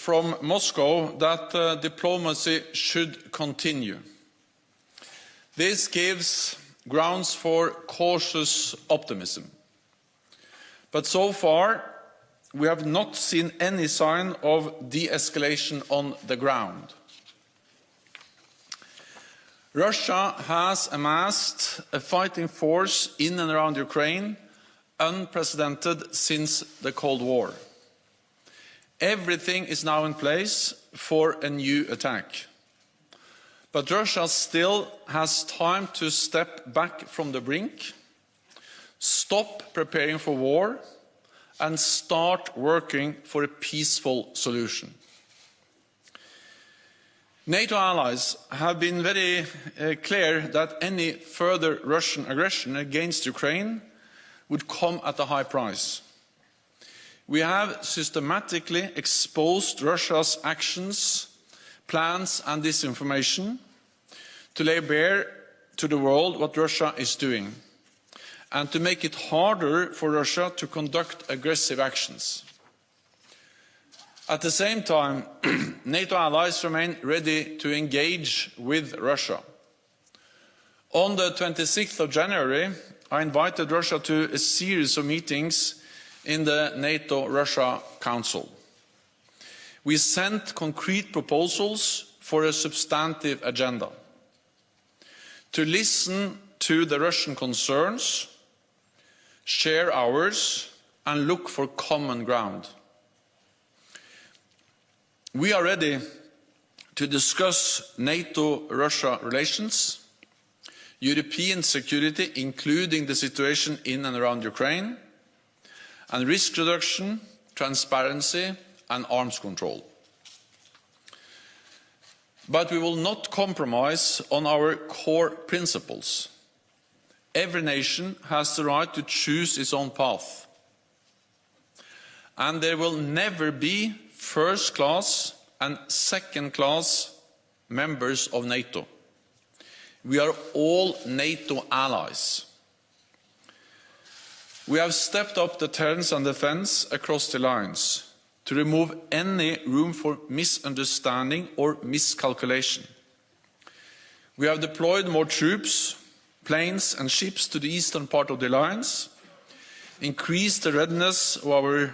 from Moscow that diplomacy should continue. This gives grounds for cautious optimism. But so far, we have not seen any sign of de-escalation on the ground. Russia has amassed a fighting force in and around Ukraine, unprecedented since the Cold War. Everything is now in place for a new attack. But Russia still has time to step back from the brink, stop preparing for war, and start working for a peaceful solution. NATO allies have been very clear that any further Russian aggression against Ukraine would come at a high price. We have systematically exposed Russia's actions, plans and disinformation to lay bare to the world what Russia is doing and to make it harder for Russia to conduct aggressive actions. At the same time, NATO allies remain ready to engage with Russia. On the 26th of January, I invited Russia to a series of meetings in the NATO-Russia Council. We sent concrete proposals for a substantive agenda. To listen to the Russian concerns, share ours, and look for common ground. We are ready to discuss NATO-Russia relations, European security, including the situation in and around Ukraine, and risk reduction, transparency and arms control. But we will not compromise on our core principles. Every nation has the right to choose its own path. And there will never be first-class and second-class members of NATO. We are all NATO allies. We have stepped up deterrence and defence across the lines to remove any room for misunderstanding or miscalculation. We have deployed more troops, planes and ships to the eastern part of the alliance, increased the readiness of our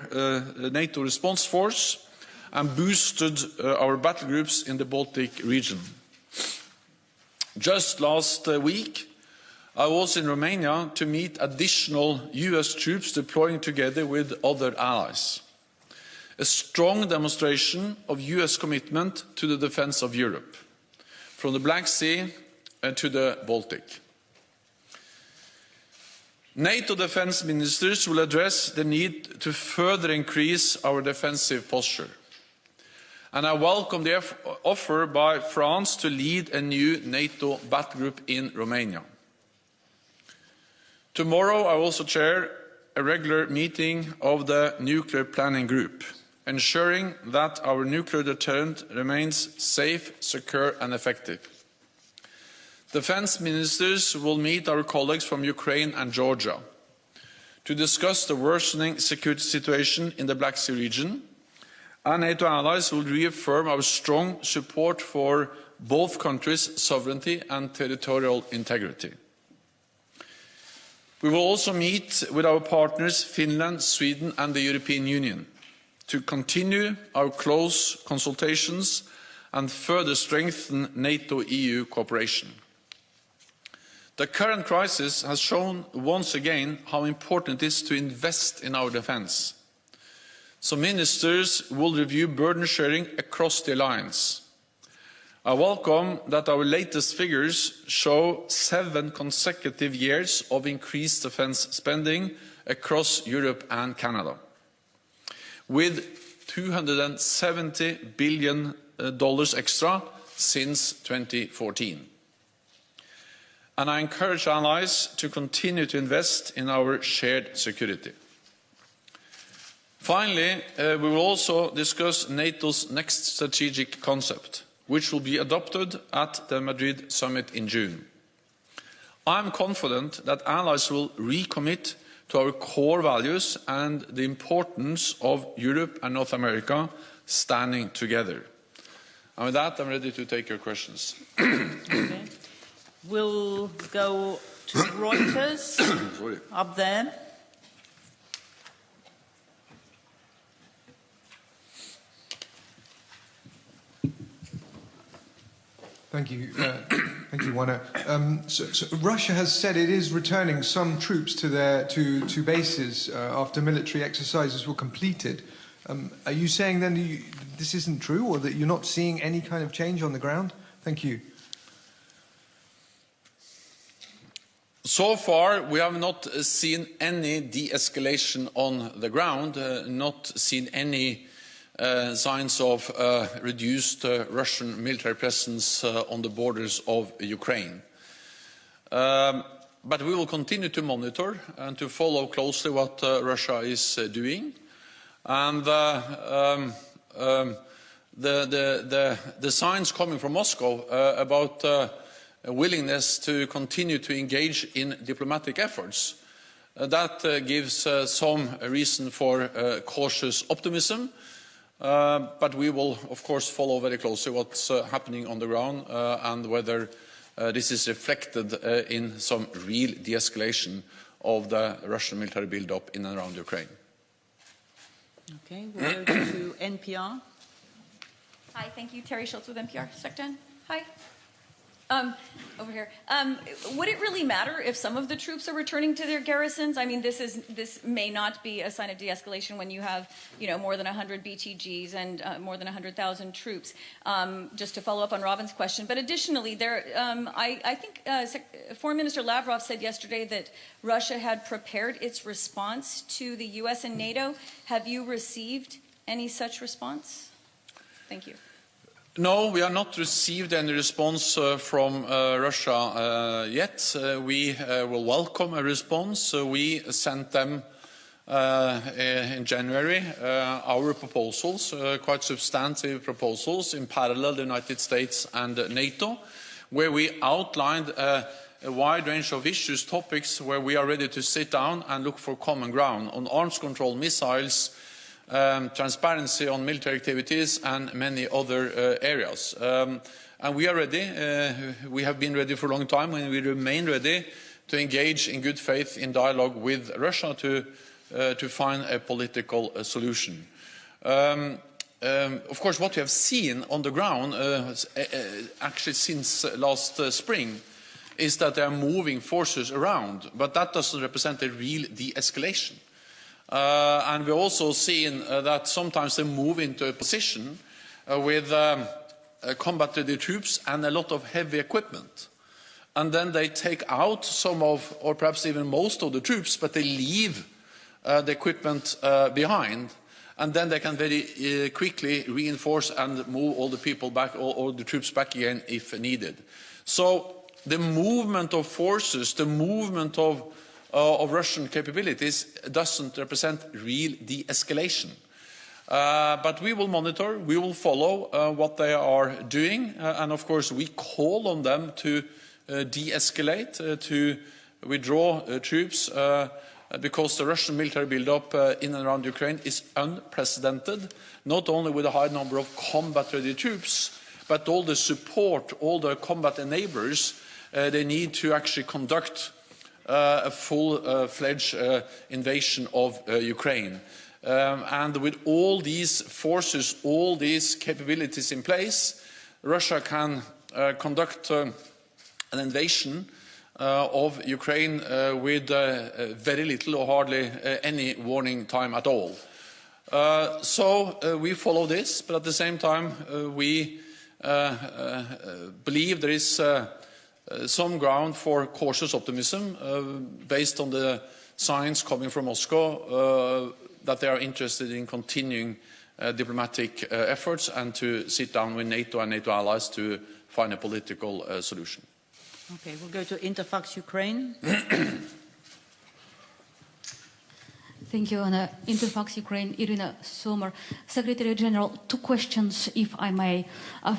NATO response force, and boosted our battle groups in the Baltic region. Just last week, I was in Romania to meet additional US troops deploying together with other allies. A strong demonstration of US commitment to the defence of Europe, from the Black Sea to the Baltic. NATO defence ministers will address the need to further increase our defensive posture. And I welcome the offer by France to lead a new NATO Battlegroup in Romania. Tomorrow I will also chair a regular meeting of the Nuclear Planning Group, ensuring that our nuclear deterrent remains safe, secure and effective. Defence ministers will meet our colleagues from Ukraine and Georgia to discuss the worsening security situation in the Black Sea region, and NATO allies will reaffirm our strong support for both countries' sovereignty and territorial integrity. We will also meet with our partners Finland, Sweden and the European Union to continue our close consultations and further strengthen NATO-EU cooperation. The current crisis has shown once again how important it is to invest in our defence. So ministers will review burden sharing across the alliance. I welcome that our latest figures show 7 consecutive years of increased defence spending across Europe and Canada, with $270 billion extra since 2014. And I encourage allies to continue to invest in our shared security. Finally, we will also discuss NATO's next strategic concept, which will be adopted at the Madrid summit in June. I am confident that allies will recommit to our core values and the importance of Europe and North America standing together. And with that, I'm ready to take your questions. Okay. We'll go to Reuters, up there. Thank you. Thank you, Juana. So Russia has said it is returning some troops to their to bases after military exercises were completed. Are you saying then this isn't true, or that you're not seeing any kind of change on the ground? Thank you. So far, we have not seen any de-escalation on the ground, not seen any signs of reduced Russian military presence on the borders of Ukraine. But we will continue to monitor and to follow closely what Russia is doing. And the signs coming from Moscow about a willingness to continue to engage in diplomatic efforts, that gives some reason for cautious optimism. But we will, of course, follow very closely what's happening on the ground and whether this is reflected in some real de-escalation of the Russian military build-up in and around Ukraine. Okay, we'll go to NPR. Hi, thank you. Terry Schultz with NPR. Second. Hi. Over here. Would it really matter if some of the troops are returning to their garrisons? I mean, this may not be a sign of de-escalation when you have, more than 100 BTGs and more than 100,000 troops. Just to follow up on Robin's question, but additionally, I think Foreign Minister Lavrov said yesterday that Russia had prepared its response to the U.S. and NATO. Have you received any such response? Thank you. No, we have not received any response from Russia yet. We will welcome a response. We sent them in January our proposals, quite substantive proposals, in parallel the United States and NATO, where we outlined a wide range of issues, topics where we are ready to sit down and look for common ground on arms control, missiles, transparency on military activities and many other areas. And we are ready. We have been ready for a long time, and we remain ready to engage in good faith in dialogue with Russia to find a political solution. Of course, what we have seen on the ground, actually since last spring, is that they are moving forces around, but that doesn't represent a real de-escalation. And we've also seen that sometimes they move into a position with combat-ready troops and a lot of heavy equipment. And then they take out some of, or perhaps even most of the troops, but they leave the equipment behind. And then they can very quickly reinforce and move all the people back, all the troops back again if needed. So the movement of forces, the movement of Russian capabilities doesn't represent real de-escalation. But we will monitor, we will follow what they are doing, and of course we call on them to de-escalate, to withdraw troops, because the Russian military build-up in and around Ukraine is unprecedented, not only with a high number of combat-ready troops, but all the support, all the combat enablers they need to actually conduct a full-fledged invasion of Ukraine. And with all these forces, all these capabilities in place, Russia can conduct an invasion of Ukraine with very little or hardly any warning time at all. So we follow this, but at the same time we believe there is some ground for cautious optimism based on the signs coming from Moscow that they are interested in continuing diplomatic efforts and to sit down with NATO and NATO allies to find a political solution. Okay, we'll go to Interfax Ukraine. Thank you, Anna. Interfax Ukraine, Irina Sommer. Secretary General, 2 questions, if I may.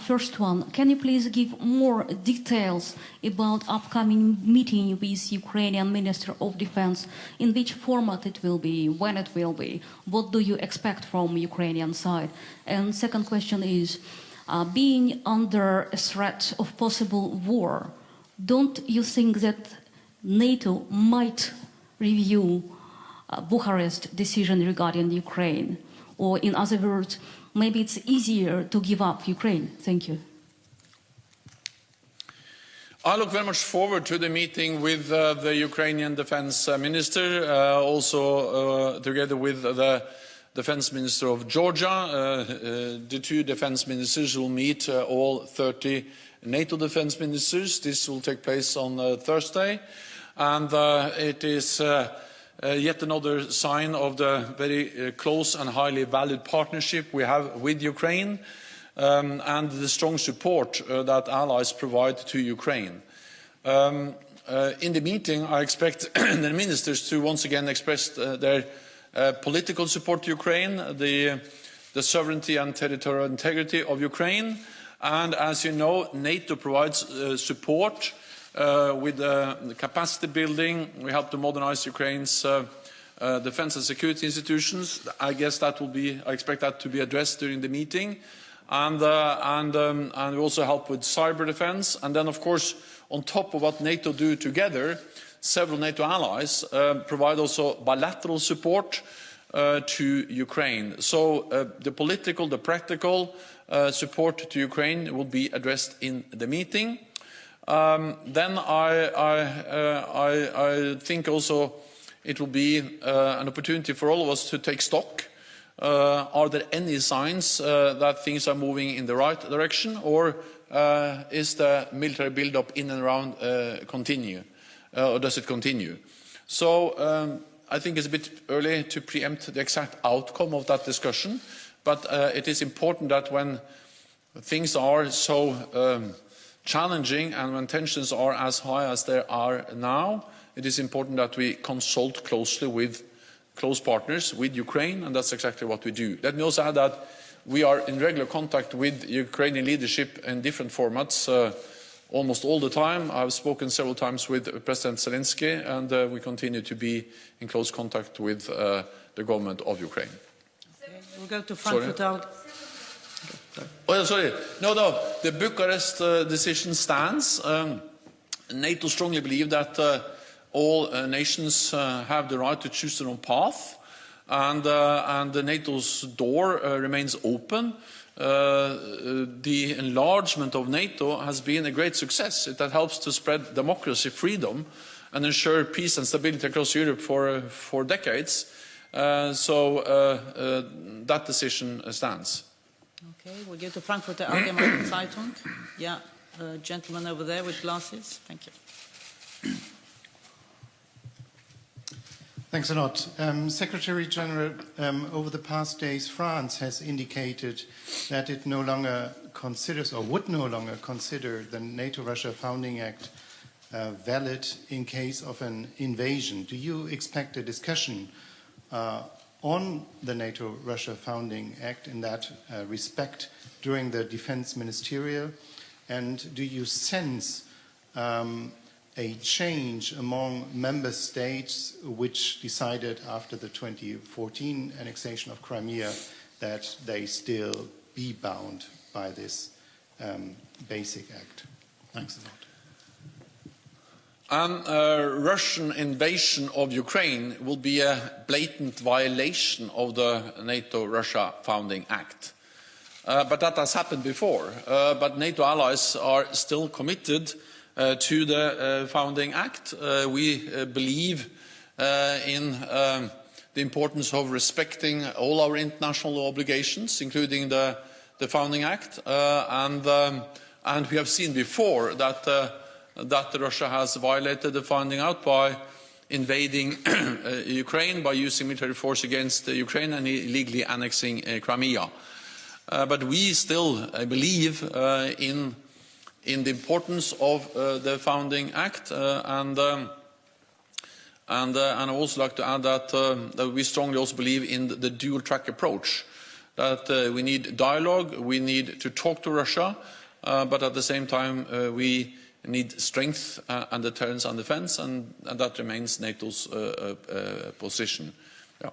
First one, can you please give more details about upcoming meeting with Ukrainian Minister of Defense? In which format it will be, when it will be? What do you expect from Ukrainian side? And second question is, being under a threat of possible war, don't you think that NATO might review Bucharest decision regarding Ukraine? Or in other words, maybe it's easier to give up Ukraine? Thank you. I look very much forward to the meeting with the Ukrainian Defense Minister, also together with the Defense Minister of Georgia. The 2 defense ministers will meet all 30 NATO defense ministers. This will take place on Thursday. And it is yet another sign of the very close and highly valued partnership we have with Ukraine and the strong support that allies provide to Ukraine. In the meeting, I expect the ministers to once again express their political support to Ukraine, the sovereignty and territorial integrity of Ukraine, and as you know, NATO provides support with the capacity building. We help to modernize Ukraine's defense and security institutions. I expect that to be addressed during the meeting. And we also help with cyber defense. And then, of course, on top of what NATO do together, several NATO allies provide also bilateral support to Ukraine. So the political, the practical support to Ukraine will be addressed in the meeting. Then I think also it will be an opportunity for all of us to take stock. Are there any signs that things are moving in the right direction, or is the military buildup in and around continue, or does it continue? So I think it's a bit early to preempt the exact outcome of that discussion, but it is important that when things are so challenging and when tensions are as high as they are now, it is important that we consult closely with close partners, with Ukraine, and that's exactly what we do. Let me also add that we are in regular contact with Ukrainian leadership in different formats almost all the time. I've spoken several times with President Zelensky, and we continue to be in close contact with the government of Ukraine. We'll go to Frankfurt. Oh, sorry. No, the Bucharest decision stands. NATO strongly believe that all nations have the right to choose their own path, and the NATO's door remains open. The enlargement of NATO has been a great success. It helps to spread democracy, freedom, and ensure peace and stability across Europe for decades. So that decision stands. Okay, we'll go to Frankfurter Allgemeine Zeitung. Yeah, gentleman over there with glasses. Thank you. Thanks a lot. Secretary General, over the past days, France has indicated that it no longer considers or would no longer consider the NATO-Russia Founding Act valid in case of an invasion. Do you expect a discussion on the NATO-Russia Founding Act in that respect during the Defense Ministerial? And do you sense a change among member states which decided after the 2014 annexation of Crimea that they still be bound by this basic act? Thanks a lot. An Russian invasion of Ukraine will be a blatant violation of the NATO-Russia Founding Act. But that has happened before. But NATO allies are still committed to the Founding Act. We believe in the importance of respecting all our international obligations, including the Founding Act. And we have seen before that Russia has violated the Founding Act by invading Ukraine, by using military force against Ukraine and illegally annexing Crimea. But we still believe in the importance of the Founding Act, and And I'd also like to add that we strongly also believe in the dual-track approach, that we need dialogue, we need to talk to Russia, but at the same time we need strength and deterrence and defense, and that remains NATO's position. Yeah.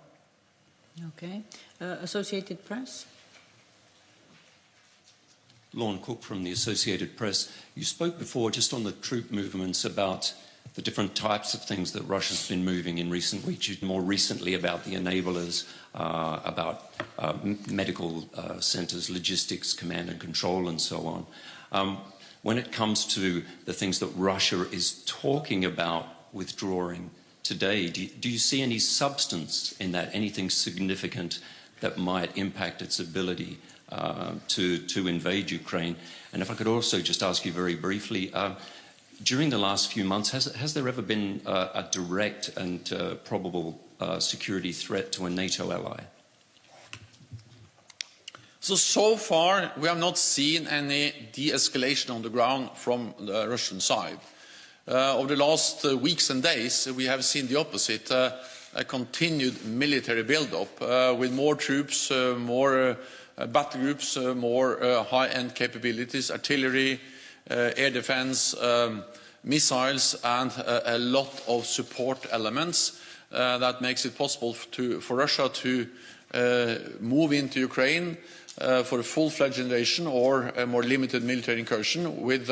Okay. Associated Press? Lorne Cook from the Associated Press. You spoke before just on the troop movements about the different types of things that Russia's been moving in recent weeks, more recently about the enablers, about medical centres, logistics, command and control and so on. When it comes to the things that Russia is talking about withdrawing today, do you see any substance in that, anything significant that might impact its ability to invade Ukraine? And if I could also just ask you very briefly, during the last few months, has there ever been a direct and probable security threat to a NATO ally? So far, we have not seen any de-escalation on the ground from the Russian side. Over the last weeks and days, we have seen the opposite, a continued military build-up with more troops, more battle groups, more high-end capabilities, artillery, air defense, missiles, and a lot of support elements that makes it possible for Russia to move into Ukraine for a full-fledged invasion or a more limited military incursion with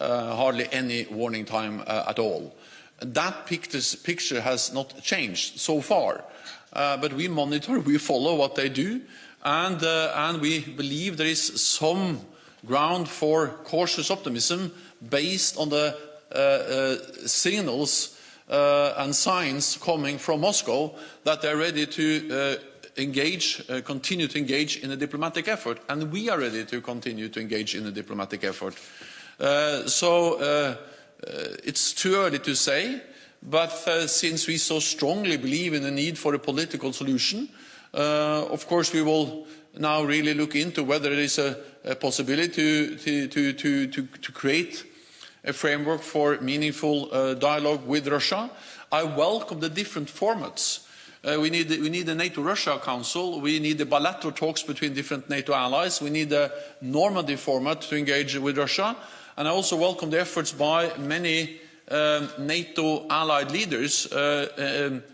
hardly any warning time at all. That picture has not changed so far, but we monitor, we follow what they do, and we believe there is some ground for cautious optimism based on the signals and signs coming from Moscow that they're ready to continue to engage in a diplomatic effort, and we are ready to continue to engage in a diplomatic effort. It's too early to say, but since we so strongly believe in the need for a political solution, of course we will now really look into whether there is a possibility to create a framework for meaningful dialogue with Russia. I welcome the different formats. We need a NATO-Russia Council, we need the bilateral talks between different NATO allies, we need a Normandy format to engage with Russia, and I also welcome the efforts by many NATO allied leaders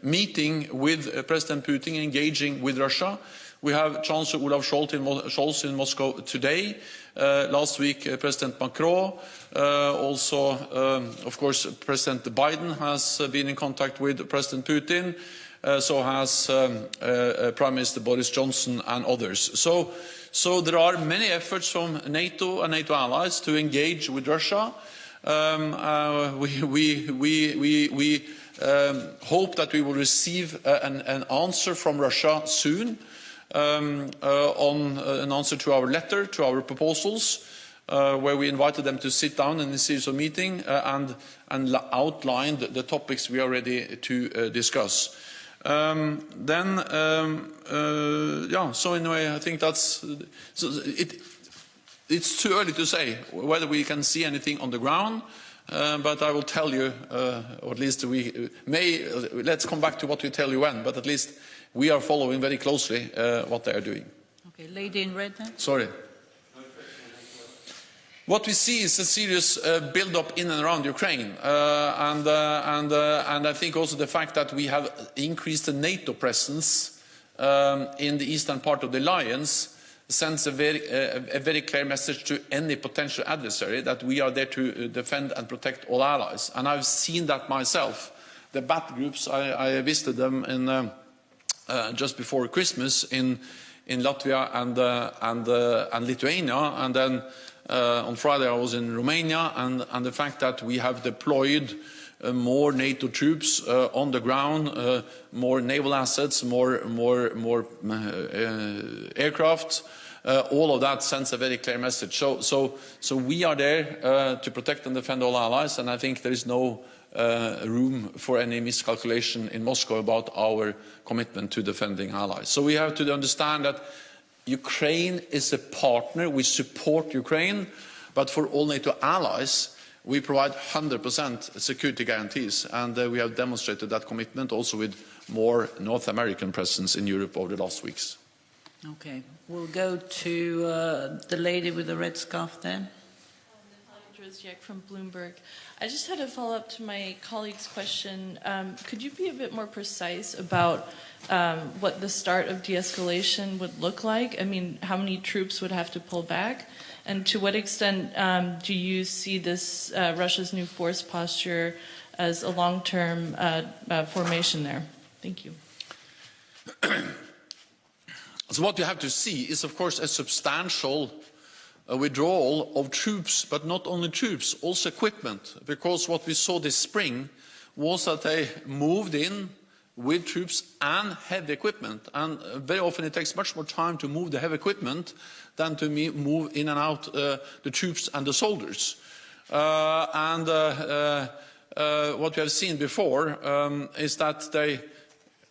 meeting with President Putin, engaging with Russia. We have Chancellor Olaf Scholz in Moscow today. Last week, President Macron. Also, of course, President Biden has been in contact with President Putin. So has Prime Minister Boris Johnson and others. So there are many efforts from NATO and NATO allies to engage with Russia. We hope that we will receive an answer from Russia soon on an answer to our letter, to our proposals, where we invited them to sit down in a series of meetings and outline the topics we are ready to discuss. So in a way, I think that's it's too early to say whether we can see anything on the ground, but I will tell you, or at least we may, let's come back to what we tell you when, but at least we are following very closely what they are doing. Okay, lady in red then. Sorry. What we see is a serious build-up in and around Ukraine, and I think also the fact that we have increased the NATO presence in the eastern part of the alliance sends a very clear message to any potential adversary that we are there to defend and protect all allies. And I've seen that myself. The Battlegroups, I visited them in just before Christmas in Latvia and Lithuania, and then on Friday I was in Romania, and the fact that we have deployed more NATO troops on the ground, more naval assets, more aircraft, all of that sends a very clear message. So we are there to protect and defend all allies, and I think there is no room for any miscalculation in Moscow about our commitment to defending allies. So we have to understand that Ukraine is a partner, we support Ukraine, but for all NATO allies, we provide 100% security guarantees, and we have demonstrated that commitment also with more North American presence in Europe over the last weeks. Okay, we'll go to the lady with the red scarf there. From Bloomberg. I just had a follow-up to my colleague's question. Could you be a bit more precise about what the start of de-escalation would look like? I mean, how many troops would have to pull back? And to what extent do you see this Russia's new force posture as a long-term formation there? Thank you. So what you have to see is, of course, a substantial withdrawal of troops, but not only troops, also equipment, because what we saw this spring was that they moved in with troops and heavy equipment, and very often it takes much more time to move the heavy equipment than to move in and out the troops and the soldiers. What we have seen before is that they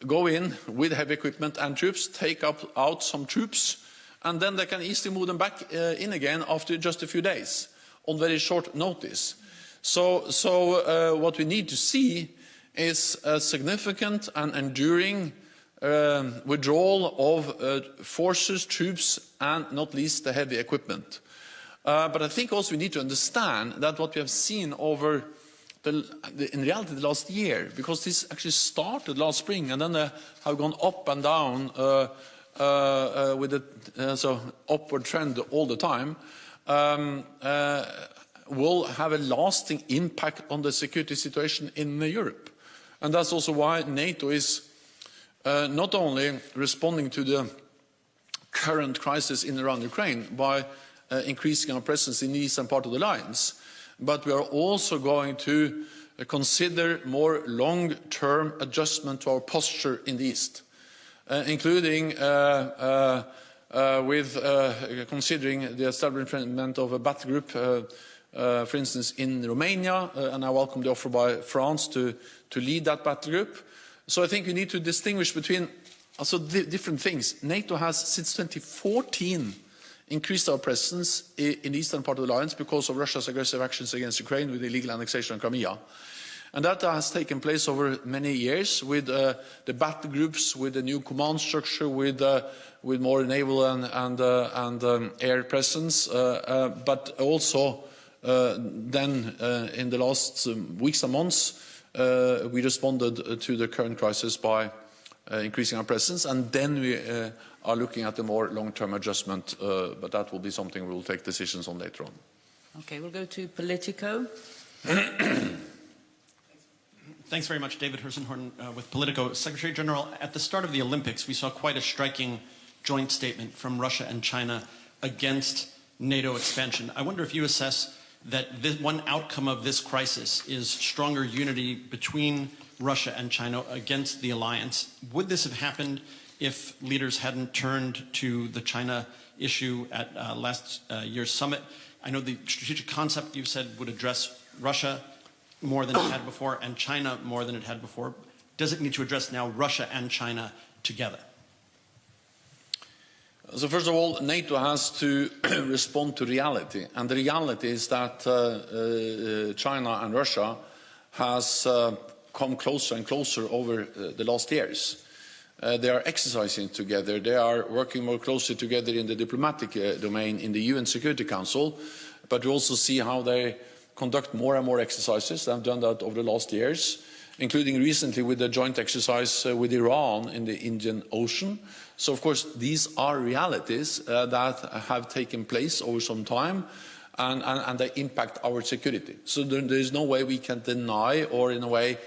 go in with heavy equipment and troops, take out some troops, and then they can easily move them back in again after just a few days on very short notice. So what we need to see is a significant and enduring withdrawal of forces, troops, and not least the heavy equipment. But I think also we need to understand that what we have seen over in reality the last year, because this actually started last spring and then they have gone up and down with a upward trend all the time, will have a lasting impact on the security situation in Europe. And that's also why NATO is not only responding to the current crisis in and around Ukraine by increasing our presence in the eastern part of the alliance, but we are also going to consider more long-term adjustment to our posture in the east, including with considering the establishment of a Battlegroup, for instance, in Romania, and I welcome the offer by France to lead that Battlegroup. So I think we need to distinguish between also different things. NATO has, since 2014, increased our presence in the eastern part of the alliance because of Russia's aggressive actions against Ukraine with illegal annexation of Crimea. And that has taken place over many years with the battle groups, with the new command structure, with more naval and air presence, but also then in the last weeks and months we responded to the current crisis by increasing our presence, and then we are looking at a more long-term adjustment, but that will be something we will take decisions on later on. Okay, we'll go to Politico. Thanks very much, David Hersenhorn with Politico. Secretary General, at the start of the Olympics, we saw quite a striking joint statement from Russia and China against NATO expansion. I wonder if you assess that one outcome of this crisis is stronger unity between Russia and China against the alliance. Would this have happened if leaders hadn't turned to the China issue at last year's summit? I know the strategic concept you've said would address Russia more than it had before and China more than it had before. Does it need to address now Russia and China together? So first of all, NATO has to respond to reality, and the reality is that China and Russia has come closer and closer over the last years. They are exercising together, they are working more closely together in the diplomatic domain in the UN Security Council, but we also see how they conduct more and more exercises. They've done that over the last years, including recently with the joint exercise with Iran in the Indian Ocean. So, of course, these are realities that have taken place over some time, and they impact our security. So there is no way we can deny or, in a way,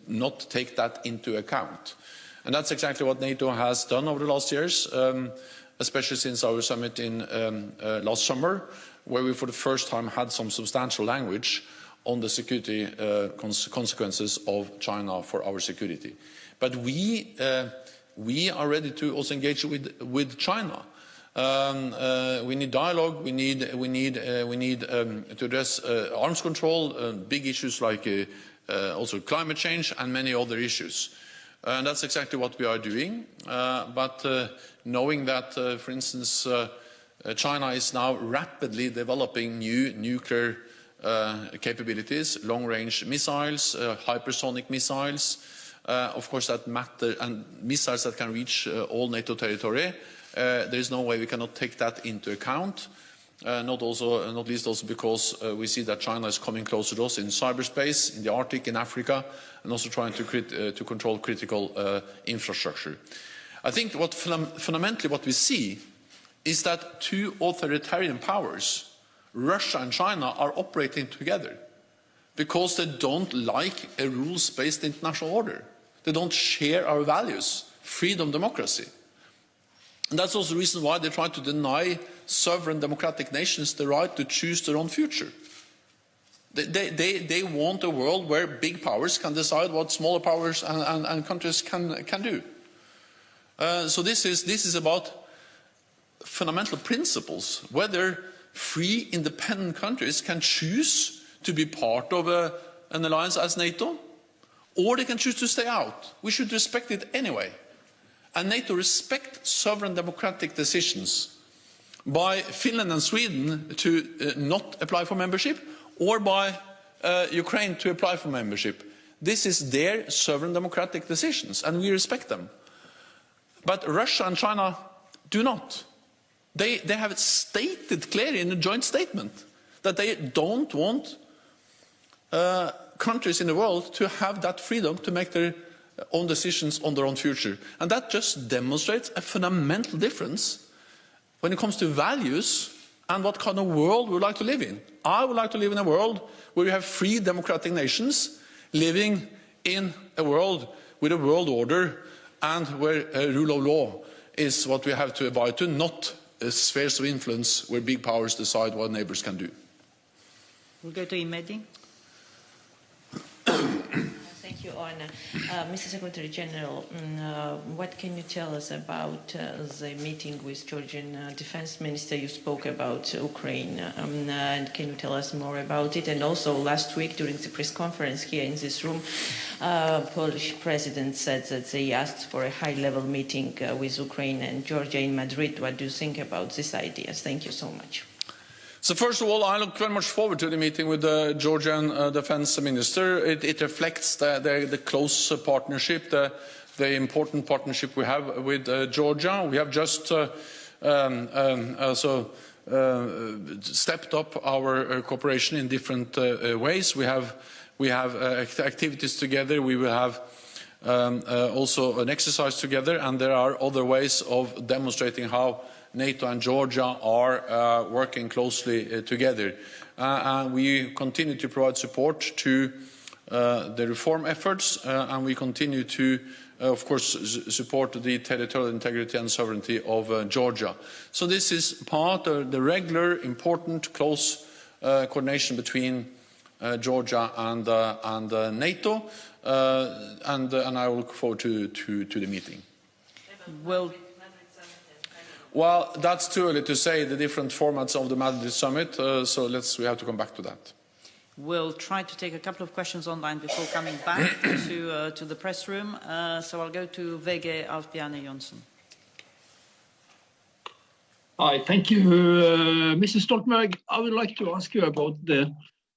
not take that into account. And that's exactly what NATO has done over the last years, especially since our summit in last summer, where we for the first time had some substantial language on the security consequences of China for our security. But we are ready to also engage with China. We need dialogue. We need to address arms control, big issues like also climate change and many other issues. And that's exactly what we are doing. But knowing that, for instance, China is now rapidly developing new nuclear capabilities, long-range missiles, hypersonic missiles, of course that matter, and missiles that can reach all NATO territory. There is no way we cannot take that into account. Not least also because we see that China is coming closer to us in cyberspace, in the Arctic, in Africa, and also trying to control critical infrastructure. I think fundamentally what we see is that two authoritarian powers, Russia and China, are operating together because they don't like a rules-based international order. They don't share our values, freedom, democracy. And that's also the reason why they try to deny sovereign democratic nations the right to choose their own future. They want a world where big powers can decide what smaller powers and countries can do. So this is about fundamental principles, whether free independent countries can choose to be part of an alliance as NATO, or they can choose to stay out. We should respect it anyway. And NATO respects sovereign democratic decisions by Finland and Sweden to not apply for membership, or by Ukraine to apply for membership. This is their sovereign democratic decisions, and we respect them. But Russia and China do not. They have stated clearly in a joint statement that they don't want countries in the world to have that freedom to make their own decisions on their own future. And that just demonstrates a fundamental difference when it comes to values and what kind of world we would like to live in. I would like to live in a world where we have free democratic nations living in a world with a world order and where rule of law is what we have to abide to, not spheres of influence where big powers decide what neighbors can do. We'll go to Imedi. Thank you, Anna. Mr. Secretary General, what can you tell us about the meeting with Georgian Defense Minister? You spoke about Ukraine, and can you tell us more about it? And also, last week during the press conference here in this room, Polish President said that they asked for a high-level meeting with Ukraine and Georgia in Madrid. What do you think about these ideas? Thank you so much. So first of all, I look very much forward to the meeting with the Georgian Defense Minister. It reflects the close partnership, the important partnership we have with Georgia. We have just stepped up our cooperation in different ways. We have activities together. We will have also an exercise together, and there are other ways of demonstrating how NATO and Georgia are working closely together. And we continue to provide support to the reform efforts, and we continue to, of course, support the territorial integrity and sovereignty of Georgia. So this is part of the regular, important, close coordination between Georgia and NATO, and I will look forward to the meeting. Well, that's too early to say, the different formats of the Madrid summit, so we have to come back to that. We'll try to take a couple of questions online before coming back to the press room. So I'll go to VG Alf-Bjarne Johnsen. Hi, thank you. Mr. Stoltenberg, I would like to ask you about the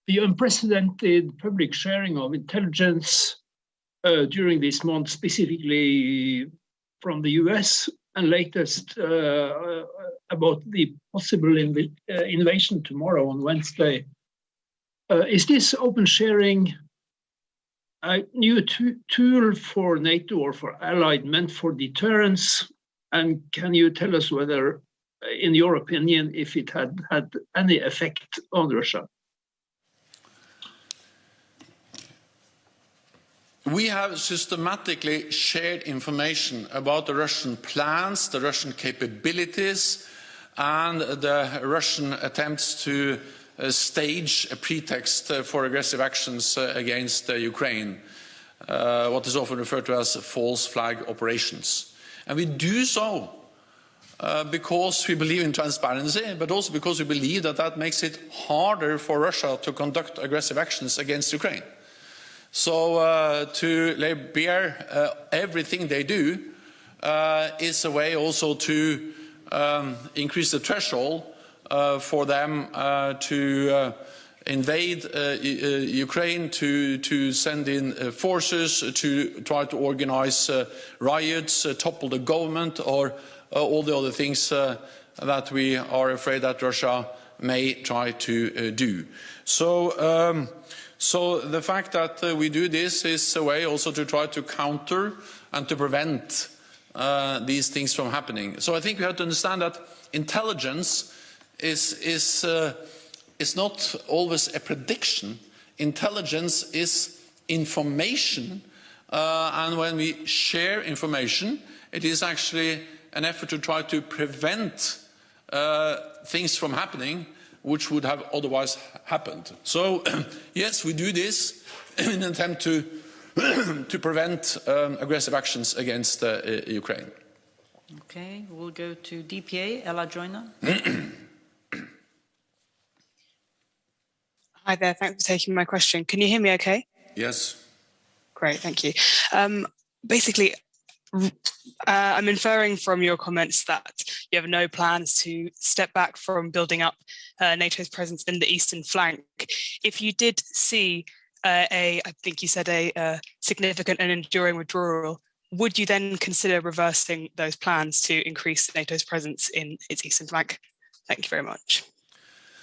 unprecedented public sharing of intelligence during this month, specifically from the US, and latest about the possible invasion tomorrow on Wednesday. Is this open sharing a new tool for NATO or for Allied meant for deterrence? And can you tell us whether, in your opinion, if it had any effect on Russia? We have systematically shared information about the Russian plans, the Russian capabilities, and the Russian attempts to stage a pretext for aggressive actions against Ukraine, what is often referred to as false flag operations. And we do so because we believe in transparency, but also because we believe that makes it harder for Russia to conduct aggressive actions against Ukraine. So to lay bare everything they do is a way also to increase the threshold for them to invade Ukraine, to send in forces, to try to organize riots, topple the government, or all the other things that we are afraid that Russia may try to do. So the fact that we do this is a way also to try to counter and to prevent these things from happening. So I think we have to understand that intelligence is not always a prediction. Intelligence is information, and when we share information, it is actually an effort to try to prevent things from happening which would have otherwise happened. So yes, we do this in an attempt to prevent aggressive actions against Ukraine. Okay, we'll go to DPA, Ella Joyner. Hi there, thanks for taking my question. Can you hear me okay? Yes. Great, thank you. Basically, I'm inferring from your comments that you have no plans to step back from building up NATO's presence in the eastern flank. If you did see I think you said a significant and enduring withdrawal, would you then consider reversing those plans to increase NATO's presence in its eastern flank? Thank you very much.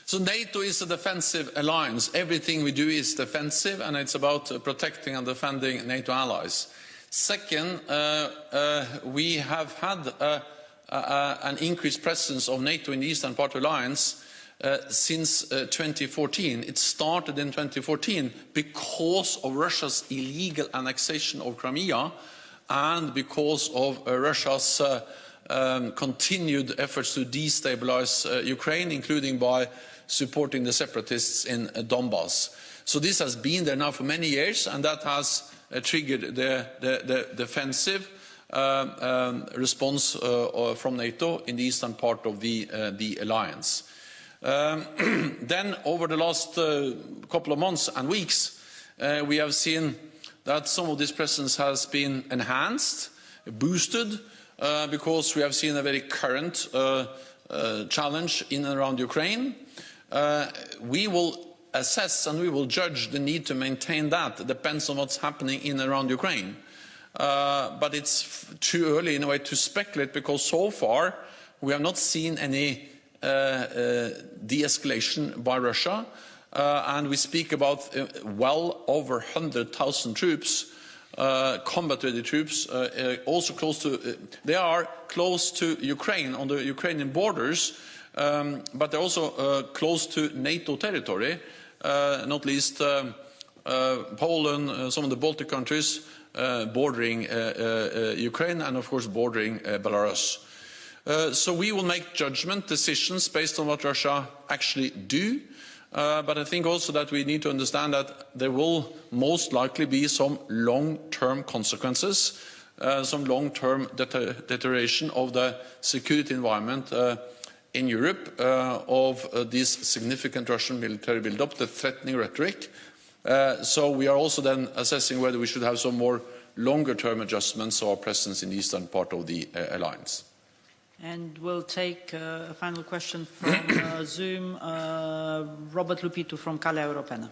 So NATO is a defensive alliance. Everything we do is defensive, and it's about protecting and defending NATO allies. Second, we have had an increased presence of NATO in the eastern part of the alliance since 2014. It started in 2014 because of Russia's illegal annexation of Crimea and because of Russia's continued efforts to destabilize Ukraine, including by supporting the separatists in Donbass. So this has been there now for many years, and that has triggered the defensive response from NATO in the eastern part of the alliance. Then over the last couple of months and weeks, we have seen that some of this presence has been enhanced, boosted, because we have seen a very current challenge in and around Ukraine. We will assess and we will judge the need to maintain that. It depends on what's happening in and around Ukraine. But it's too early in a way to speculate, because so far we have not seen any de-escalation by Russia, and we speak about well over 100,000 troops, combat-ready troops, also close to, they are close to Ukraine, on the Ukrainian borders, but they're also close to NATO territory, not least Poland, some of the Baltic countries bordering Ukraine, and of course bordering Belarus. So we will make judgment decisions based on what Russia actually do, but I think also that we need to understand that there will most likely be some long-term consequences, some long-term deterioration of the security environment in Europe, of this significant Russian military build-up, the threatening rhetoric. So we are also then assessing whether we should have some more longer-term adjustments of our presence in the eastern part of the alliance. And we'll take a final question from Zoom, Robert Lupito from Calea Europeană.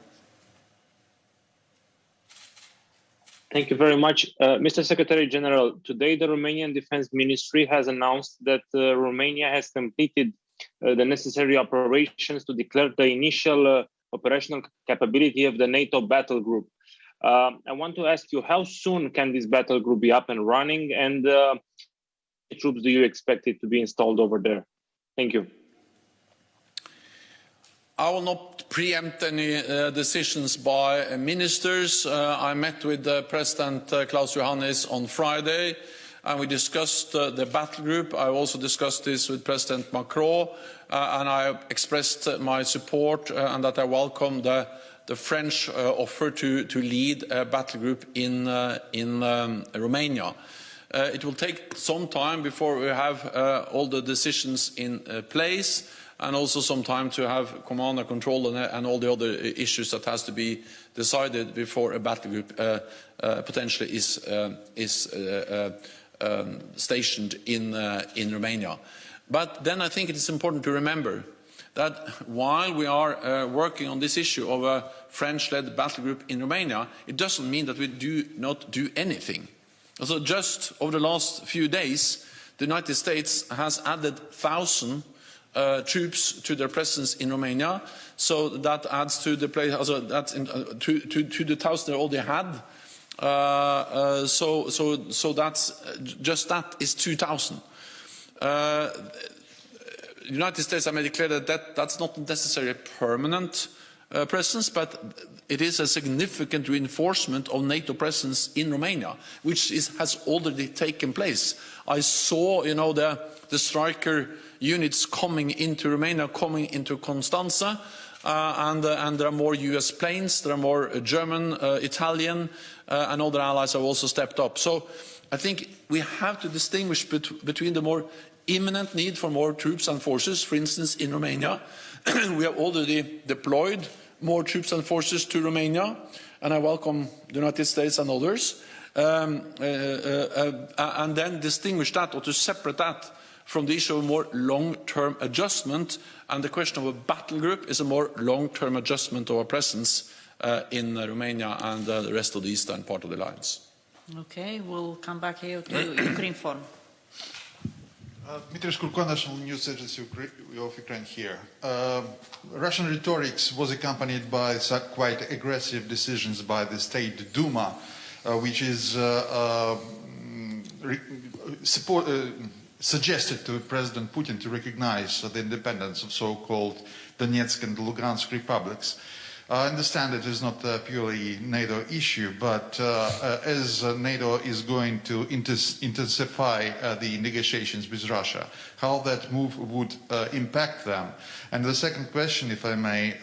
Thank you very much. Mr. Secretary General, today the Romanian Defense Ministry has announced that Romania has completed the necessary operations to declare the initial operational capability of the NATO Battlegroup. I want to ask you, how soon can this Battlegroup be up and running, and troops do you expect it to be installed over there? Thank you. I will not preempt any decisions by ministers. I met with President Klaus Johannes on Friday, and we discussed the battle group. I also discussed this with President Macron, and I expressed my support and that I welcome the French offer to lead a battle group in Romania. It will take some time before we have all the decisions in place, and also some time to have command and control and all the other issues that has to be decided before a battle group potentially is stationed in Romania. But then I think it is important to remember that while we are working on this issue of a French-led battle group in Romania, it doesn't mean that we do not do anything. So just over the last few days, the United States has added 1,000 troops to their presence in Romania, so that adds to the place, also that's to the 1,000 they already had. So that's just that is 2,000. The United States have made it clear that that's not necessarily a permanent presence, but it is a significant reinforcement of NATO presence in Romania, which has already taken place. I saw, the striker units coming into Romania, coming into Constanza, and there are more US planes, there are more German, Italian, and other allies have also stepped up. So I think we have to distinguish between the more imminent need for more troops and forces. For instance, in Romania, we have already deployed more troops and forces to Romania, and I welcome the United States and others, and then distinguish that, or to separate that from the issue of more long-term adjustment, and the question of a battle group is a more long-term adjustment of our presence in Romania and the rest of the eastern part of the alliance. Okay, we'll come back here to Ukraine Forum. Dmitry Shkurko, National News Agency of Ukraine here. Russian rhetoric was accompanied by some quite aggressive decisions by the State Duma, which is suggested to President Putin to recognize the independence of so-called Donetsk and Lugansk republics. I understand it is not a purely NATO issue, but as NATO is going to intensify the negotiations with Russia, how that move would impact them. And the second question, if I may,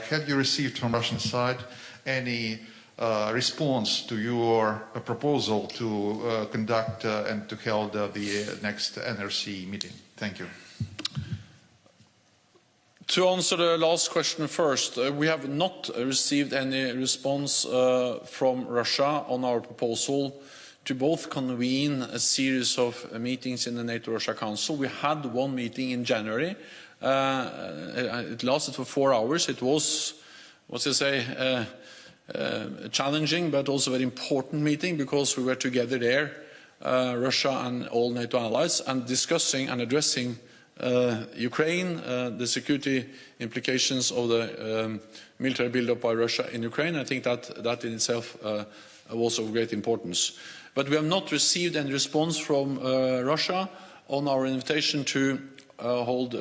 have you received from Russian side any response to your proposal to conduct and to hold the next NRC meeting? Thank you. To answer the last question first, we have not received any response from Russia on our proposal to both convene a series of meetings in the NATO-Russia Council. We had one meeting in January. It lasted for 4 hours. It was, a challenging but also very important meeting, because we were together there, Russia and all NATO allies, and discussing and addressing Ukraine, the security implications of the military buildup by Russia in Ukraine. I think that in itself was of great importance. But we have not received any response from Russia on our invitation to hold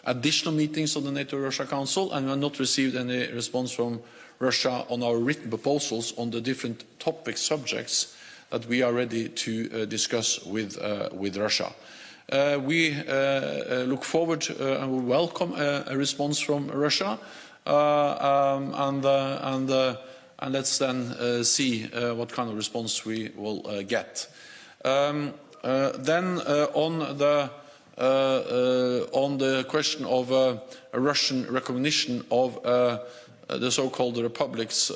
additional meetings of the NATO-Russia Council, and we have not received any response from Russia on our written proposals on the different topic subjects that we are ready to discuss with Russia. We look forward and we welcome a response from Russia, and let's then see what kind of response we will get. Then on the question of a Russian recognition of the so-called republics,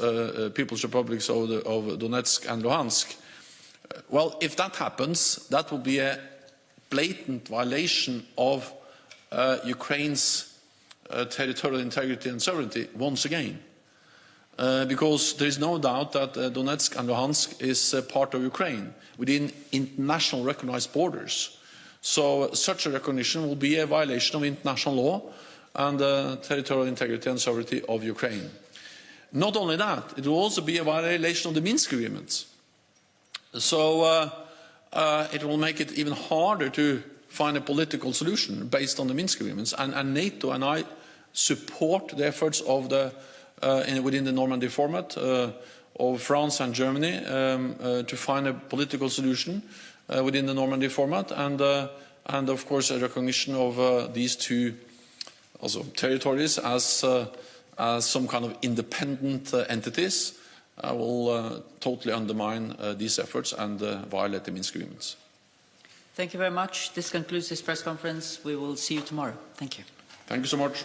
People's Republics of Donetsk and Luhansk, well, if that happens, that will be a blatant violation of Ukraine's territorial integrity and sovereignty once again, because there is no doubt that Donetsk and Luhansk is part of Ukraine within international recognized borders. So such a recognition will be a violation of international law and territorial integrity and sovereignty of Ukraine. Not only that, it will also be a violation of the Minsk agreements. So it will make it even harder to find a political solution based on the Minsk agreements. And NATO and I support the efforts of within the Normandy format of France and Germany to find a political solution within the Normandy format, and of course a recognition of these two also territories as some kind of independent entities will totally undermine these efforts and violate the Minsk agreements. Thank you very much. This concludes this press conference. We will see you tomorrow. Thank you. Thank you so much.